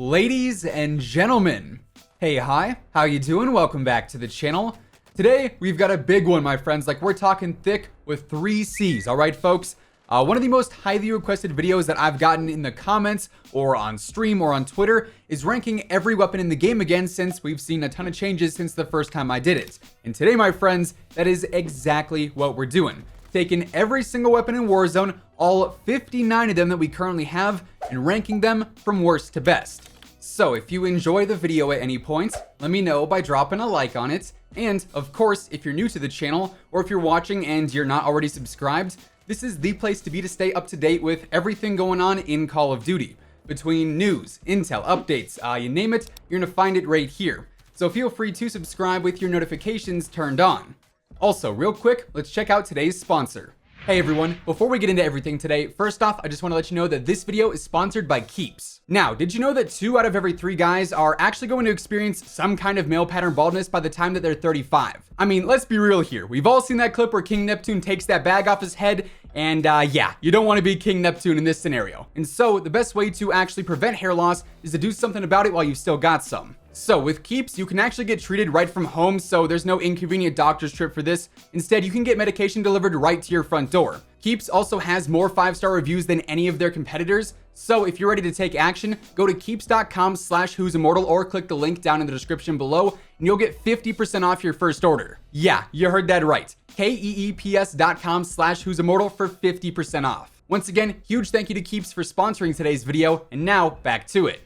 Ladies and gentlemen, hey, hi, how you doing? Welcome back to the channel. Today, we've got a big one, my friends. Like, we're talking thick with 3 C's, all right, folks? One of the most highly requested videos that I've gotten in the comments or on stream or on Twitter is ranking every weapon in the game again, since we've seen a ton of changes since the first time I did it. And today, my friends, that is exactly what we're doing. Taking every single weapon in Warzone, all 59 of them that we currently have, and ranking them from worst to best. So if you enjoy the video at any point, let me know by dropping a like on it. And of course, if you're new to the channel, or if you're watching and you're not already subscribed, this is the place to be to stay up to date with everything going on in Call of Duty. Between news, intel, updates, you name it, you're gonna find it right here. So feel free to subscribe with your notifications turned on. Also, real quick, let's check out today's sponsor. Hey everyone, before we get into everything today, first off, I just want to let you know that this video is sponsored by Keeps. Now, did you know that 2 out of every 3 guys are actually going to experience some kind of male pattern baldness by the time that they're 35? I mean, let's be real here. We've all seen that clip where King Neptune takes that bag off his head, and yeah, you don't want to be King Neptune in this scenario. And so, the best way to actually prevent hair loss is to do something about it while you've still got some. So with Keeps, you can actually get treated right from home, so there's no inconvenient doctor's trip for this. Instead, you can get medication delivered right to your front door. Keeps also has more 5-star reviews than any of their competitors, so if you're ready to take action, go to keeps.com/WhosImmortal or click the link down in the description below, and you'll get 50% off your first order. Yeah, you heard that right. keeps.com/WhosImmortal for 50% off. Once again, huge thank you to Keeps for sponsoring today's video, and now back to it.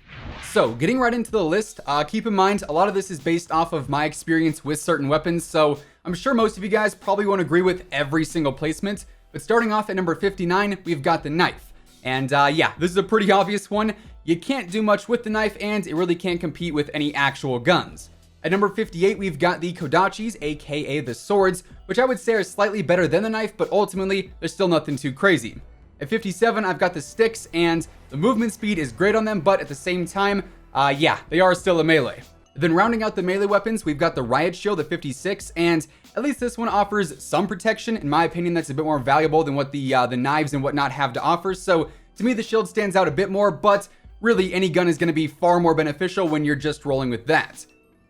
So, getting right into the list, keep in mind, a lot of this is based off of my experience with certain weapons, so I'm sure most of you guys probably won't agree with every single placement, but starting off at number 59, we've got the knife. And yeah, this is a pretty obvious one. You can't do much with the knife, and it really can't compete with any actual guns. At number 58, we've got the KODACHIS, aka the swords, which I would say are slightly better than the knife, but ultimately, they're still nothing too crazy. At 57, I've got the sticks, and the movement speed is great on them, but at the same time, yeah, they are still a melee. Then rounding out the melee weapons, we've got the RIOT shield at 56, and at least this one offers some protection. In my opinion, that's a bit more valuable than what the knives and whatnot have to offer, so to me, the shield stands out a bit more, but really, any gun is going to be far more beneficial when you're just rolling with that.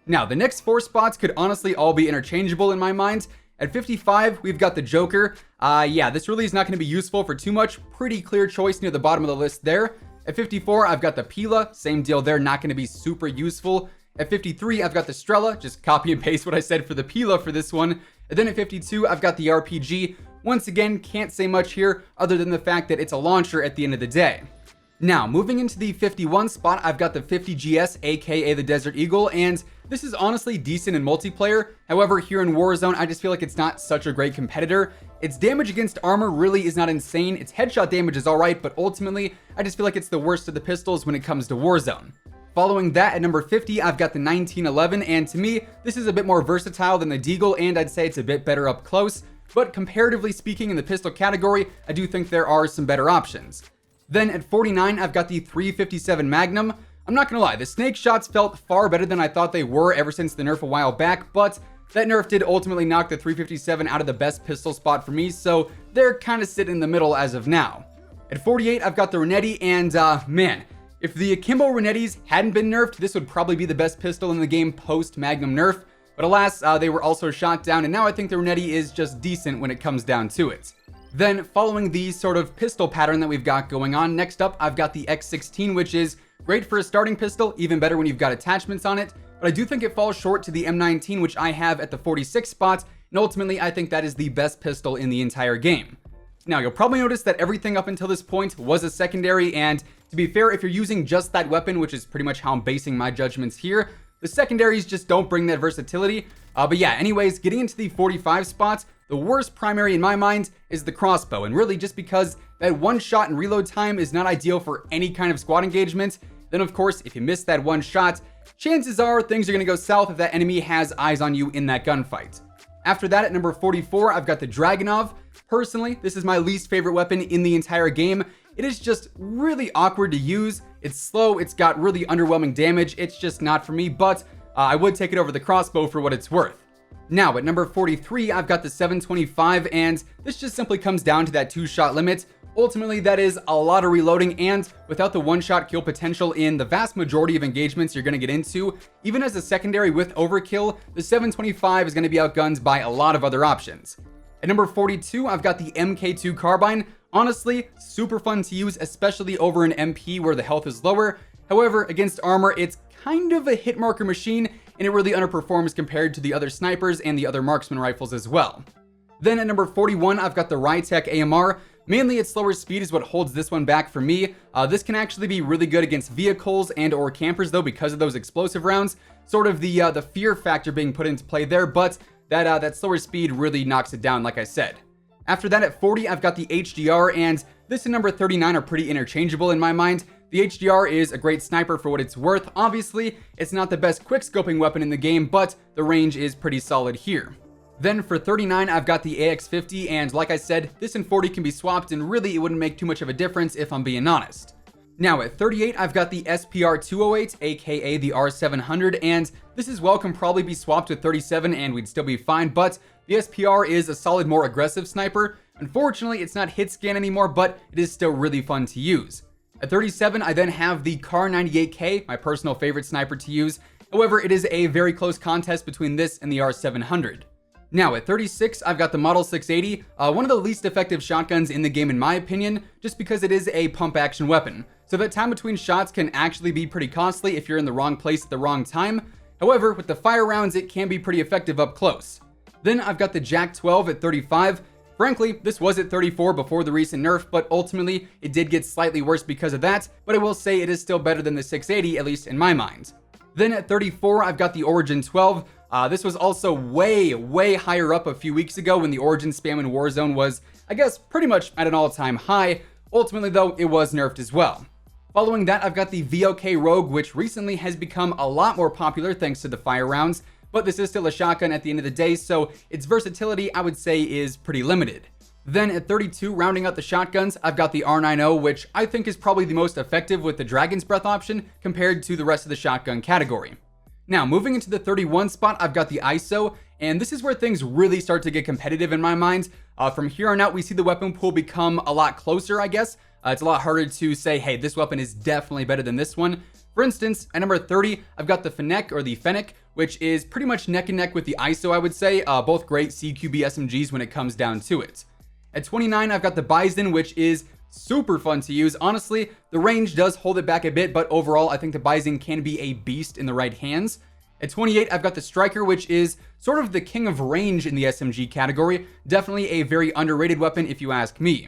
Now, the next 4 spots could honestly all be interchangeable in my mind. At 55, we've got the JOKR. Yeah, this really is not going to be useful for too much. Pretty clear choice near the bottom of the list there. At 54, I've got the PILA. Same deal there, not going to be super useful. At 53, I've got the STRELA. Just copy and paste what I said for the PILA for this one. And then at 52, I've got the RPG. Once again, can't say much here other than the fact that it's a launcher at the end of the day. Now, moving into the 51 spot, I've got the 50GS, aka the Desert Eagle, and this is honestly decent in multiplayer. However, here in Warzone, I just feel like it's not such a great competitor. Its damage against armor really is not insane. Its headshot damage is alright, but ultimately, I just feel like it's the worst of the pistols when it comes to Warzone. Following that, at number 50, I've got the 1911, and to me, this is a bit more versatile than the Deagle, and I'd say it's a bit better up close. But comparatively speaking, in the pistol category, I do think there are some better options. Then at 49, I've got the 357 Magnum. I'm not gonna lie, the snake shots felt far better than I thought they were ever since the nerf a while back, but that nerf did ultimately knock the 357 out of the best pistol spot for me, so they're kind of sitting in the middle as of now. At 48, I've got the RENETTI, and man, if the Akimbo RENETTIs hadn't been nerfed, this would probably be the best pistol in the game post-Magnum nerf, but alas, they were also shot down, and now I think the RENETTI is just decent when it comes down to it. Then, following the sort of pistol pattern that we've got going on, next up, I've got the X16, which is great for a starting pistol, even better when you've got attachments on it, but I do think it falls short to the M19, which I have at the 46 spot, and ultimately, I think that is the best pistol in the entire game. Now, you'll probably notice that everything up until this point was a secondary, and to be fair, if you're using just that weapon, which is pretty much how I'm basing my judgments here, the secondaries just don't bring that versatility. But yeah, anyways, getting into the 45 spots, the worst primary in my mind is the crossbow, and really just because that one shot and reload time is not ideal for any kind of squad engagement. Then of course, if you miss that one shot, chances are things are going to go south if that enemy has eyes on you in that gunfight. After that, at number 44, I've got the Dragunov. Personally, this is my least favorite weapon in the entire game. It is just really awkward to use. It's slow, it's got really underwhelming damage. It's just not for me, but I would take it over the crossbow for what it's worth. Now, at number 43, I've got the 725, and this just simply comes down to that 2-shot limit. Ultimately, that is a lot of reloading, and without the one-shot kill potential in the vast majority of engagements you're going to get into, even as a secondary with overkill, the 725 is going to be outgunned by a lot of other options. At number 42, I've got the MK2 Carbine. Honestly, super fun to use, especially over an MP where the health is lower. However, against armor, it's kind of a hit marker machine, and it really underperforms compared to the other snipers and the other marksman rifles as well. Then at number 41, I've got the RYTEC AMR. Mainly its slower speed is what holds this one back for me. This can actually be really good against vehicles and or campers though, because of those explosive rounds. Sort of the fear factor being put into play there, but that slower speed really knocks it down, like I said. After that, at 40, I've got the HDR, and this and number 39 are pretty interchangeable in my mind. The HDR is a great sniper for what it's worth. Obviously, it's not the best quick-scoping weapon in the game, but the range is pretty solid here. Then for 39, I've got the AX50, and like I said, this and 40 can be swapped, and really it wouldn't make too much of a difference if I'm being honest. Now at 38, I've got the SPR208, aka the R700, and this as well can probably be swapped with 37 and we'd still be fine, but the SPR is a solid, more aggressive sniper. Unfortunately, it's not hit scan anymore, but it is still really fun to use. At 37, I then have the Kar98K, my personal favorite sniper to use. However, it is a very close contest between this and the R700. Now at 36, I've got the Model 680, one of the least effective shotguns in the game in my opinion, just because it is a pump action weapon. So that time between shots can actually be pretty costly if you're in the wrong place at the wrong time. However, with the fire rounds, it can be pretty effective up close. Then I've got the Jak-12 at 35. Frankly, this was at 34 before the recent nerf, but ultimately it did get slightly worse because of that, but I will say it is still better than the 680, at least in my mind. Then at 34, I've got the Origin 12. This was also way higher up a few weeks ago when the Origin spam in Warzone was, I guess, pretty much at an all-time high. Ultimately though, it was nerfed as well. Following that, I've got the VOK Rogue, which recently has become a lot more popular thanks to the fire rounds, but this is still a shotgun at the end of the day, so its versatility, I would say, is pretty limited. Then at 32, rounding out the shotguns, I've got the R90, which I think is probably the most effective with the Dragon's Breath option compared to the rest of the shotgun category. Now, moving into the 31 spot, I've got the ISO, and this is where things really start to get competitive in my mind. From here on out, we see the weapon pool become a lot closer, I guess. It's a lot harder to say, hey, this weapon is definitely better than this one. For instance, at number 30, I've got the FENNEC, or the FENNEC, which is pretty much neck and neck with the ISO, I would say. Both great CQB SMGs when it comes down to it. At 29, I've got the BIZON, which is super fun to use. Honestly, the range does hold it back a bit, but overall, I think the BIZON can be a beast in the right hands. At 28, I've got the Striker, which is sort of the king of range in the SMG category. Definitely a very underrated weapon if you ask me.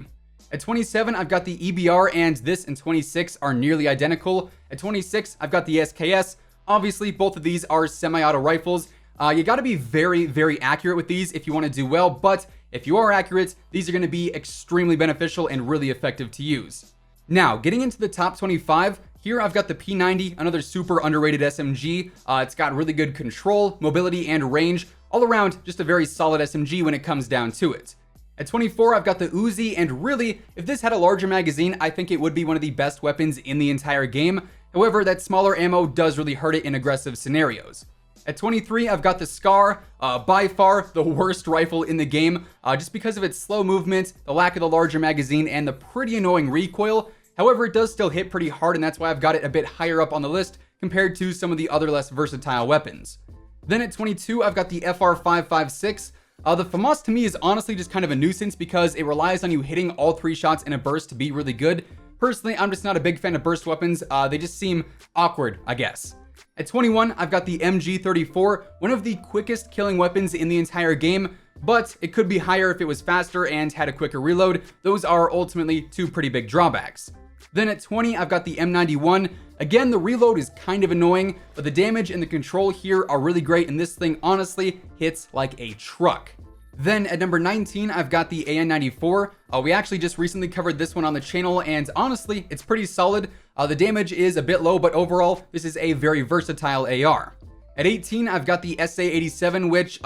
At 27, I've got the EBR, and this and 26 are nearly identical. At 26, I've got the SKS. Obviously, both of these are semi-auto rifles. You gotta be very accurate with these if you want to do well, but if you are accurate, these are going to be extremely beneficial and really effective to use. Now, getting into the top 25, here I've got the P90, another super underrated SMG. It's got really good control, mobility, and range. All around, just a very solid SMG when it comes down to it. At 24, I've got the Uzi, and really, if this had a larger magazine, I think it would be one of the best weapons in the entire game. However, that smaller ammo does really hurt it in aggressive scenarios. At 23, I've got the SCAR, by far the worst rifle in the game, just because of its slow movement, the lack of the larger magazine, and the pretty annoying recoil. However, it does still hit pretty hard, and that's why I've got it a bit higher up on the list compared to some of the other less versatile weapons. Then at 22, I've got the FR556. The FAMAS to me is honestly just kind of a nuisance because it relies on you hitting all 3 shots in a burst to be really good. Personally, I'm just not a big fan of burst weapons. They just seem awkward, I guess. At 21, I've got the MG34, one of the quickest killing weapons in the entire game, but it could be higher if it was faster and had a quicker reload. Those are ultimately 2 pretty big drawbacks. Then at 20, I've got the M91. Again, the reload is kind of annoying, but the damage and the control here are really great, and this thing honestly hits like a truck. Then at number 19, I've got the AN94. We actually just recently covered this one on the channel, and honestly, it's pretty solid. The damage is a bit low, but overall, this is a very versatile AR. At 18, I've got the SA87, which,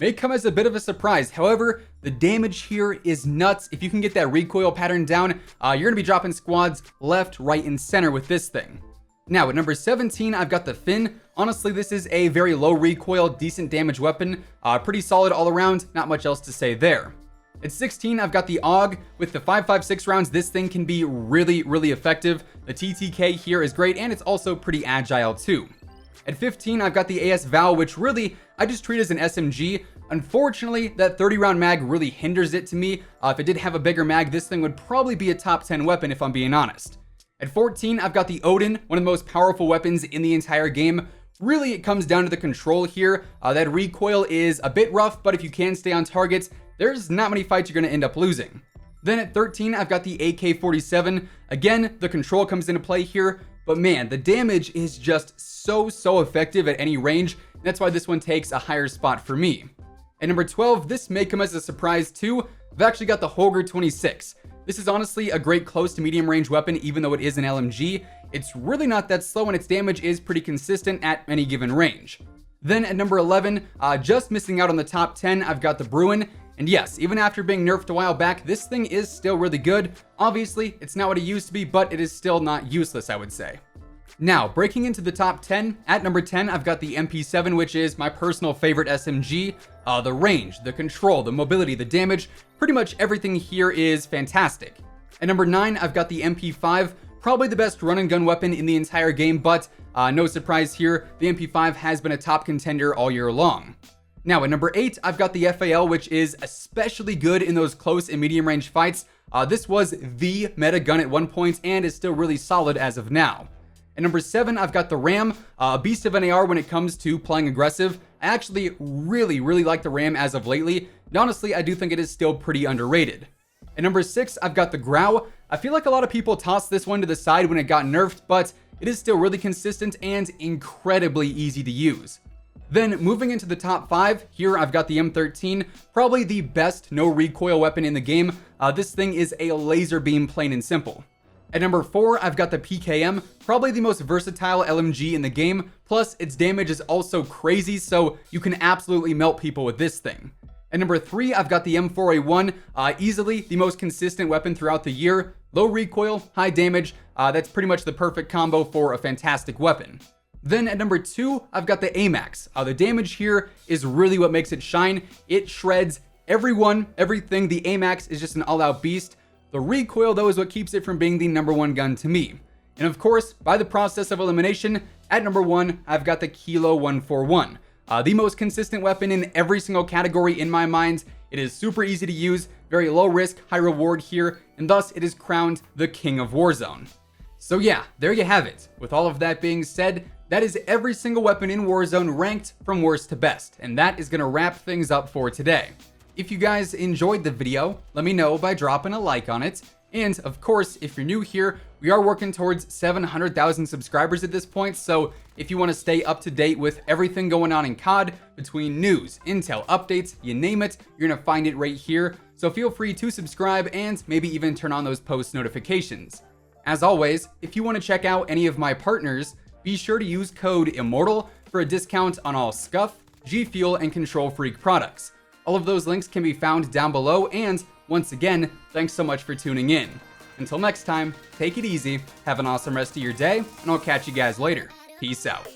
may come as a bit of a surprise. However, the damage here is nuts. If you can get that recoil pattern down, you're gonna be dropping squads left, right, and center with this thing. Now, at number 17, I've got the Finn. Honestly, this is a very low recoil, decent damage weapon. Pretty solid all around, not much else to say there. At 16, I've got the AUG. With the 5.56 rounds, this thing can be really effective. The TTK here is great, and it's also pretty agile too. At 15, I've got the AS VAL, which really I just treat as an SMG. Unfortunately, that 30 round mag really hinders it to me. If it did have a bigger mag, this thing would probably be a top 10 weapon if I'm being honest. At 14, I've got the ODEN, one of the most powerful weapons in the entire game. Really, it comes down to the control here. That recoil is a bit rough, but if you can stay on target, there's not many fights you're going to end up losing. Then at 13, I've got the AK-47. Again, the control comes into play here, but man, the damage is just so effective at any range. That's why this one takes a higher spot for me. At number 12, this may come as a surprise too. I've actually got the JOKR 26. This is honestly a great close to medium range weapon, even though it is an LMG. It's really not that slow, and its damage is pretty consistent at any given range. Then at number 11, just missing out on the top 10, I've got the BRUEN. And yes, even after being nerfed a while back, this thing is still really good. Obviously, it's not what it used to be, but it is still not useless, I would say. Now, breaking into the top 10, at number 10, I've got the MP7, which is my personal favorite SMG. The range, the control, the mobility, the damage, pretty much everything here is fantastic. At number 9, I've got the MP5, probably the best run and gun weapon in the entire game, but no surprise here, the MP5 has been a top contender all year long. Now, at number 8, I've got the FAL, which is especially good in those close and medium range fights. This was the meta gun at one point and is still really solid as of now. At number 7, I've got the RAM, a beast of an AR when it comes to playing aggressive. I actually really like the RAM as of lately, and honestly, I do think it is still pretty underrated. At number 6, I've got the GRAU. I feel like a lot of people tossed this one to the side when it got nerfed, but it is still really consistent and incredibly easy to use. Then moving into the top 5, here I've got the M13, probably the best no recoil weapon in the game. This thing is a laser beam, plain and simple. At number 4, I've got the PKM, probably the most versatile LMG in the game, plus its damage is also crazy, so you can absolutely melt people with this thing. At number 3, I've got the M4A1, easily the most consistent weapon throughout the year. Low recoil, high damage, that's pretty much the perfect combo for a fantastic weapon. Then at number 2, I've got the AMAX. The damage here is really what makes it shine. It shreds everything. The AMAX is just an all-out beast. The recoil, though, is what keeps it from being the number 1 gun to me. And of course, by the process of elimination, at number 1, I've got the Kilo 141. The most consistent weapon in every single category in my mind. It is super easy to use, very low risk, high reward here, and thus it is crowned the King of Warzone. So yeah, there you have it. With all of that being said, that is every single weapon in Warzone ranked from worst to best, and that is going to wrap things up for today. If you guys enjoyed the video, let me know by dropping a like on it. And of course, if you're new here, we are working towards 700,000 subscribers at this point, so if you want to stay up to date with everything going on in COD, between news, intel, updates, you name it, you're going to find it right here. So feel free to subscribe and maybe even turn on those post notifications. As always, if you want to check out any of my partners, be sure to use code IMMORTAL for a discount on all Scuff, G Fuel, and Control Freak products. All of those links can be found down below, and once again, thanks so much for tuning in. Until next time, take it easy, have an awesome rest of your day, and I'll catch you guys later. Peace out.